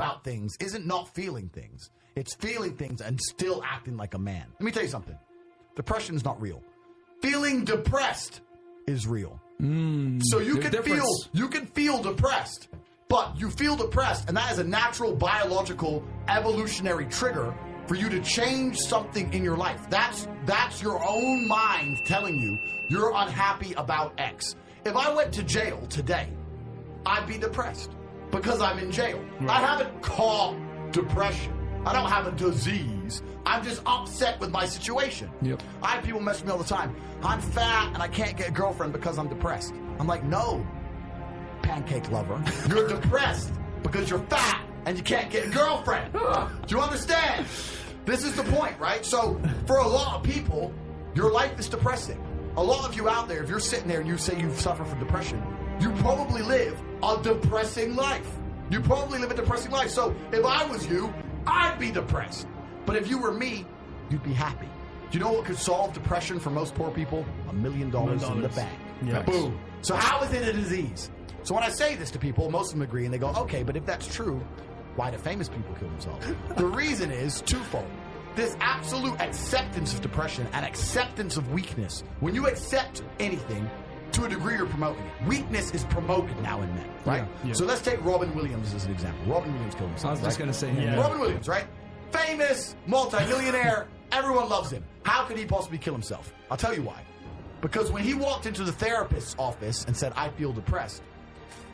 about things isn't not feeling things. It's feeling things and still acting like a man. Let me tell you something. Depression is not real. Feeling depressed is real. So you can feel depressed, but you feel depressed, and that is a natural biological evolutionary trigger for you to change something in your life. That's your own mind telling you you're unhappy about X. If I went to jail today, I'd be depressed because I'm in jail. Right. I haven't caught depression. I don't have a disease. I'm just upset with my situation. Yep. I have people message me all the time. I'm fat and I can't get a girlfriend because I'm depressed. I'm like, no, pancake lover. You're depressed because you're fat and you can't get a girlfriend. Do you understand? This is the point, right? So for a lot of people, your life is depressing. A lot of you out there, if you're sitting there and you say you suffer from depression, you probably live a depressing life. You probably live a depressing life. So if I was you, I'd be depressed. But if you were me, you'd be happy. Do you know what could solve depression for most poor people? $1 million in the bank. Yes. Boom. So how is it a disease? So when I say this to people, most of them agree, and they go, okay, but if that's true, why do famous people kill themselves? The reason is twofold. This absolute acceptance of depression and acceptance of weakness. When you accept anything, to a degree you're promoting it. Weakness is promoted now in men, right? Yeah. So let's take Robin Williams as an example. Robin Williams killed himself. I was just going to say him. Yeah. Robin Williams, right? Famous, multi-millionaire, everyone loves him. How could he possibly kill himself? I'll tell you why. Because when he walked into the therapist's office and said, I feel depressed,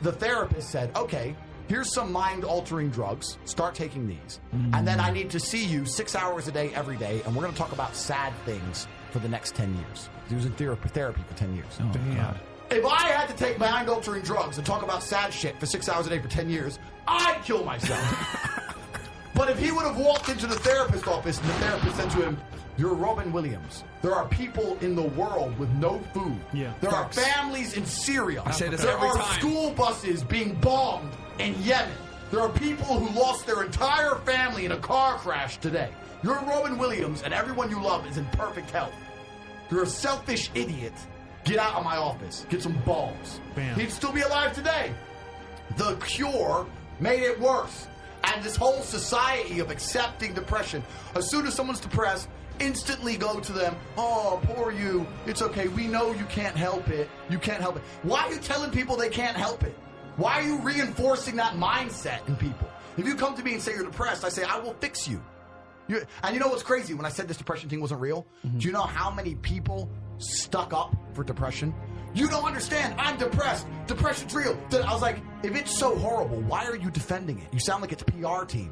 the therapist said, okay, here's some mind-altering drugs. Start taking these. And then I need to see you 6 hours a day, every day, and we're going to talk about sad things for the next 10 years. He was in therapy for 10 years. Oh, God. If I had to take mind-altering drugs and talk about sad shit for 6 hours a day for 10 years, I'd kill myself. But if he would have walked into the therapist's office and the therapist said to him, you're Robin Williams. There are people in the world with no food. Yeah, there are families in Syria. I say this there every are time. School buses being bombed in Yemen. There are people who lost their entire family in a car crash today. You're Robin Williams, and everyone you love is in perfect health. You're a selfish idiot. Get out of my office. Get some balls. Bam. He'd still be alive today. The cure made it worse. And this whole society of accepting depression, as soon as someone's depressed, instantly go to them, oh, poor you. It's okay. We know you can't help it. You can't help it. Why are you telling people they can't help it? Why are you reinforcing that mindset in people? If you come to me and say you're depressed, I say, I will fix you. And you know what's crazy? When I said this depression thing wasn't real, do you know how many people stuck up for depression? You don't understand. I'm depressed. Depression's real. I was like, if it's so horrible, why are you defending it? You sound like it's PR team.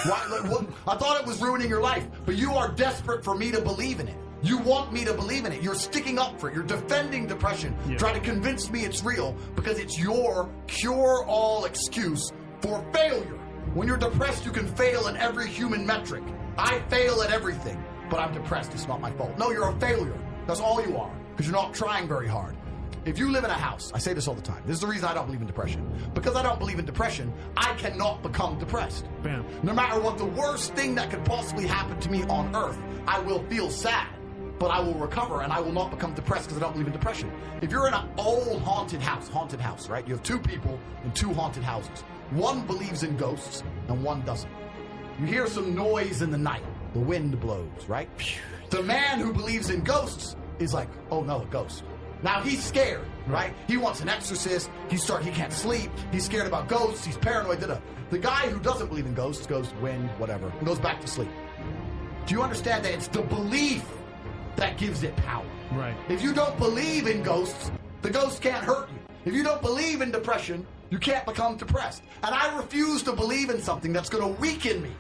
Why, I thought it was ruining your life, but you are desperate for me to believe in it. You want me to believe in it. You're sticking up for it. You're defending depression, trying to convince me it's real because it's your cure-all excuse for failure. When you're depressed, you can fail in every human metric. I fail at everything, but I'm depressed. It's not my fault. No, you're a failure. That's all you are because you're not trying very hard. If you live in a house, I say this all the time. This is the reason I don't believe in depression. Because I don't believe in depression, I cannot become depressed. Bam. No matter what the worst thing that could possibly happen to me on earth, I will feel sad, but I will recover and I will not become depressed because I don't believe in depression. If you're in an old haunted house, right? You have two people in two haunted houses. One believes in ghosts and one doesn't. You hear some noise in the night. The wind blows, right? The man who believes in ghosts is like, oh no, a ghost. Now he's scared, right? He wants an exorcist. He can't sleep. He's scared about ghosts. He's paranoid. The guy who doesn't believe in ghosts goes wind, whatever, and goes back to sleep. Do you understand that it's the belief that gives it power? Right. If you don't believe in ghosts, the ghost can't hurt you. If you don't believe in depression, you can't become depressed. And I refuse to believe in something that's going to weaken me.